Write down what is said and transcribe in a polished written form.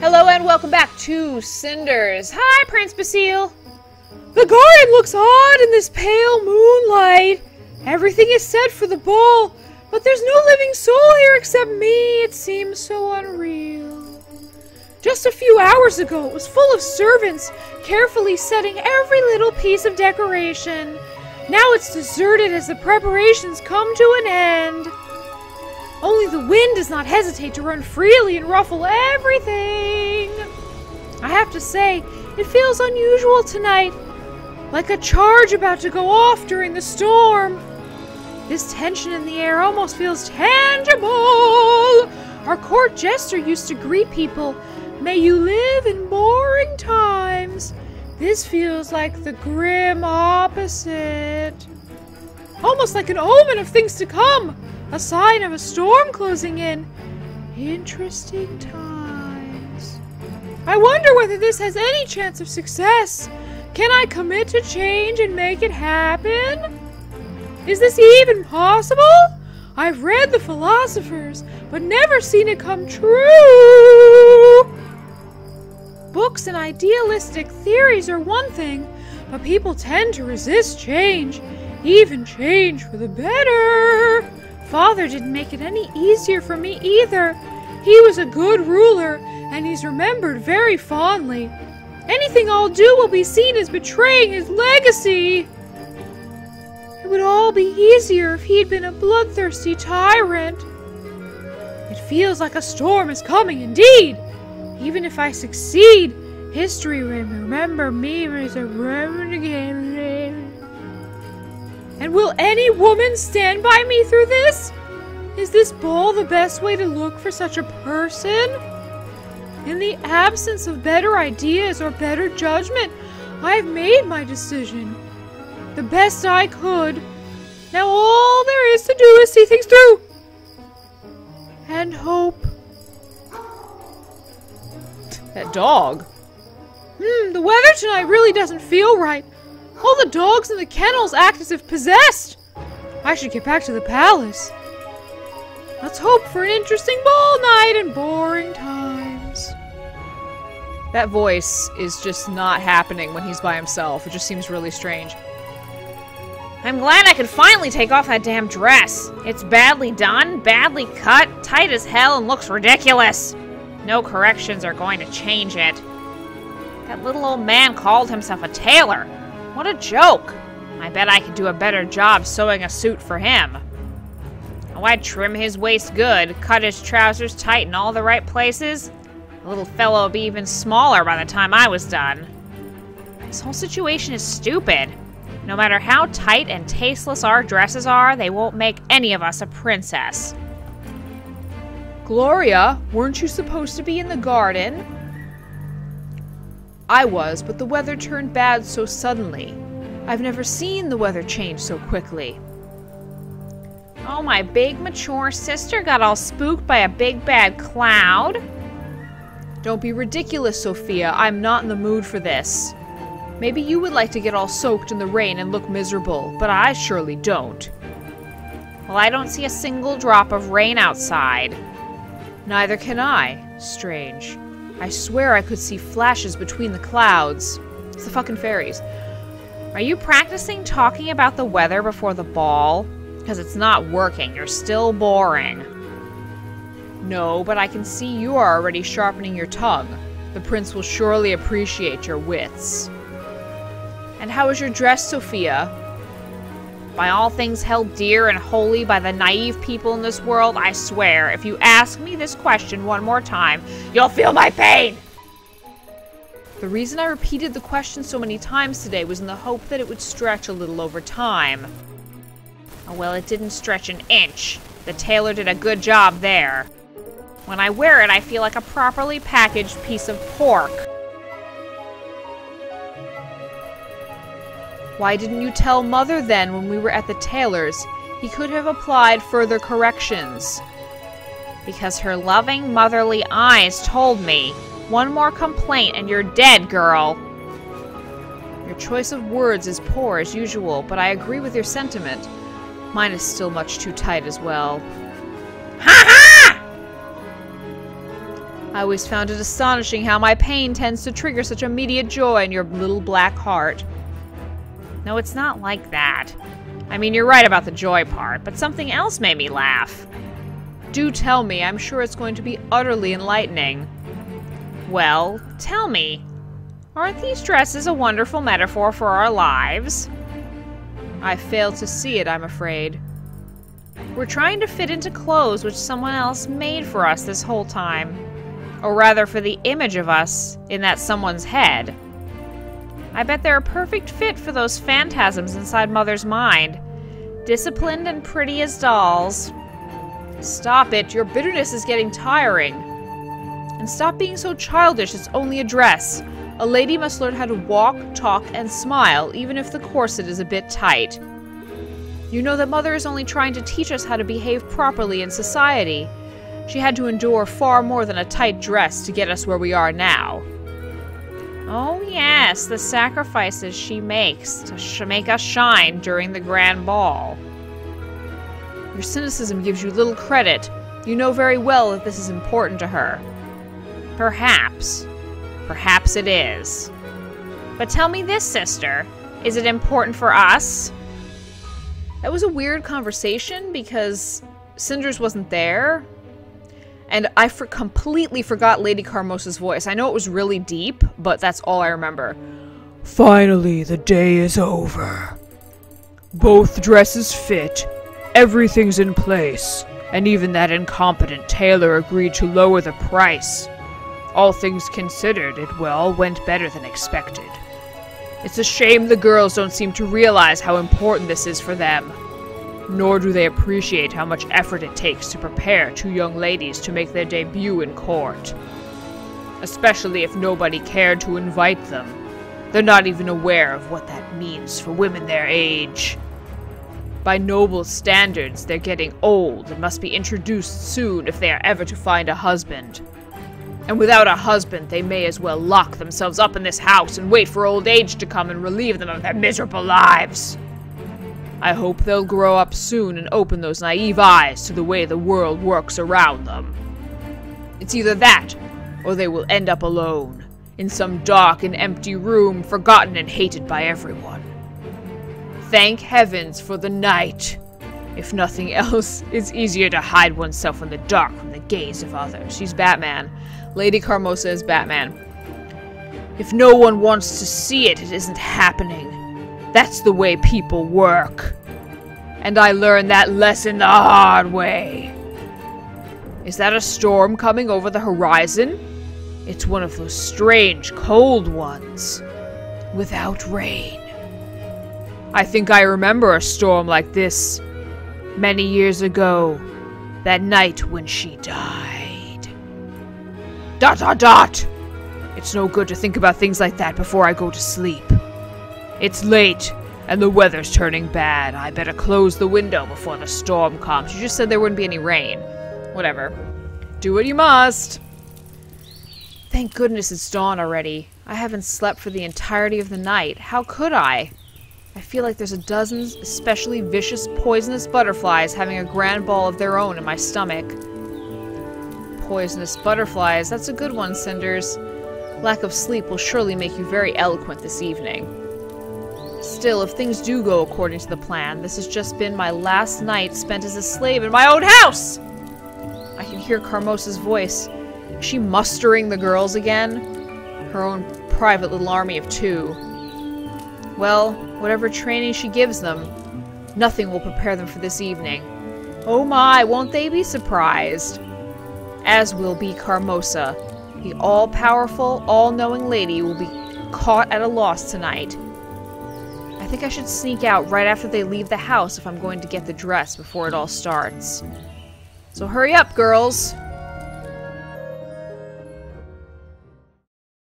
Hello and welcome back to Cinders. Hi, Prince Basile. The garden looks odd in this pale moonlight. Everything is set for the ball, but there's no living soul here except me. It seems so unreal. Just a few hours ago, it was full of servants, carefully setting every little piece of decoration. Now it's deserted as the preparations come to an end. Only the wind does not hesitate to run freely and ruffle everything. I have to say, it feels unusual tonight, like a charge about to go off during the storm. This tension in the air almost feels tangible. Our court jester used to greet people, "May you live in boring times." This feels like the grim opposite. Almost like an omen of things to come. A sign of a storm closing in. Interesting times. I wonder whether this has any chance of success. Can I commit to change and make it happen? Is this even possible? I've read the philosophers, but never seen it come true. Books and idealistic theories are one thing, but people tend to resist change, even change for the better. Father didn't make it any easier for me either. He was a good ruler, and he's remembered very fondly. Anything I'll do will be seen as betraying his legacy. It would all be easier if he'd been a bloodthirsty tyrant. It feels like a storm is coming indeed. Even if I succeed, history will remember me as a renegade. And will any woman stand by me through this? Is this ball the best way to look for such a person? In the absence of better ideas or better judgment, I have made my decision. The best I could. Now all there is to do is see things through. And hope. That dog. The weather tonight really doesn't feel right. All the dogs in the kennels act as if possessed. I should get back to the palace. Let's hope for an interesting ball night and boring times. That voice is just not happening when he's by himself. It just seems really strange. I'm glad I could finally take off that damn dress. It's badly done, badly cut, tight as hell, and looks ridiculous. No corrections are going to change it. That little old man called himself a tailor. What a joke! I bet I could do a better job sewing a suit for him. Oh, I'd trim his waist good, cut his trousers tight in all the right places. The little fellow would be even smaller by the time I was done. This whole situation is stupid. No matter how tight and tasteless our dresses are, they won't make any of us a princess. Gloria, weren't you supposed to be in the garden? I was, but the weather turned bad so suddenly. I've never seen the weather change so quickly. Oh, my big, mature sister got all spooked by a big, bad cloud? Don't be ridiculous, Sophia. I'm not in the mood for this. Maybe you would like to get all soaked in the rain and look miserable, but I surely don't. Well, I don't see a single drop of rain outside. Neither can I. Strange. I swear I could see flashes between the clouds. It's the fucking fairies. Are you practicing talking about the weather before the ball? Because it's not working. You're still boring. No, but I can see you are already sharpening your tongue. The prince will surely appreciate your wits. And how is your dress, Sophia? By all things held dear and holy by the naive people in this world, I swear, if you ask me this question one more time, you'll feel my pain! The reason I repeated the question so many times today was in the hope that it would stretch a little over time. Oh, well, it didn't stretch an inch. The tailor did a good job there. When I wear it, I feel like a properly packaged piece of pork. Why didn't you tell Mother then when we were at the tailor's? He could have applied further corrections. Because her loving, motherly eyes told me, one more complaint and you're dead, girl. Your choice of words is poor as usual, but I agree with your sentiment. Mine is still much too tight as well. Ha ha! I always found it astonishing how my pain tends to trigger such immediate joy in your little black heart. No, it's not like that. I mean, you're right about the joy part, but something else made me laugh. Do tell me, I'm sure it's going to be utterly enlightening. Well, tell me, aren't these dresses a wonderful metaphor for our lives? I fail to see it, I'm afraid. We're trying to fit into clothes which someone else made for us this whole time. Or rather, for the image of us in that someone's head. I bet they're a perfect fit for those phantasms inside Mother's mind. Disciplined and pretty as dolls. Stop it, your bitterness is getting tiring. And stop being so childish, it's only a dress. A lady must learn how to walk, talk, and smile, even if the corset is a bit tight. You know that Mother is only trying to teach us how to behave properly in society. She had to endure far more than a tight dress to get us where we are now. Oh yes, the sacrifices she makes to make us shine during the grand ball. Your cynicism gives you little credit. You know very well that this is important to her. Perhaps. Perhaps it is. But tell me this, sister. Is it important for us? That was a weird conversation because Cinders wasn't there. And I completely forgot Lady Carmosa's voice. I know it was really deep, but that's all I remember. Finally, the day is over. Both dresses fit. Everything's in place. And even that incompetent tailor agreed to lower the price. All things considered, it went better than expected. It's a shame the girls don't seem to realize how important this is for them. Nor do they appreciate how much effort it takes to prepare two young ladies to make their debut in court. Especially if nobody cared to invite them. They're not even aware of what that means for women their age. By noble standards, they're getting old and must be introduced soon if they are ever to find a husband. And without a husband, they may as well lock themselves up in this house and wait for old age to come and relieve them of their miserable lives. I hope they'll grow up soon and open those naive eyes to the way the world works around them. It's either that, or they will end up alone, in some dark and empty room, forgotten and hated by everyone. Thank heavens for the night. If nothing else, it's easier to hide oneself in the dark from the gaze of others. She's Batman. Lady Carmosa is Batman. If no one wants to see it, it isn't happening. That's the way people work. And I learned that lesson the hard way. Is that a storm coming over the horizon? It's one of those strange, cold ones. Without rain. I think I remember a storm like this. Many years ago. That night when she died. ... It's no good to think about things like that before I go to sleep. It's late, and the weather's turning bad. I better close the window before the storm comes. You just said there wouldn't be any rain. Whatever. Do what you must. Thank goodness it's dawn already. I haven't slept for the entirety of the night. How could I? I feel like there's a dozen especially vicious, poisonous butterflies having a grand ball of their own in my stomach. Poisonous butterflies. That's a good one, Cinders. Lack of sleep will surely make you very eloquent this evening. Still, if things do go according to the plan, this has just been my last night spent as a slave in my own house! I can hear Carmosa's voice. Is she mustering the girls again? Her own private little army of 2. Well, whatever training she gives them, nothing will prepare them for this evening. Oh my, won't they be surprised? As will be Carmosa. The all-powerful, all-knowing lady will be caught at a loss tonight. I think I should sneak out right after they leave the house if I'm going to get the dress before it all starts. So hurry up, girls!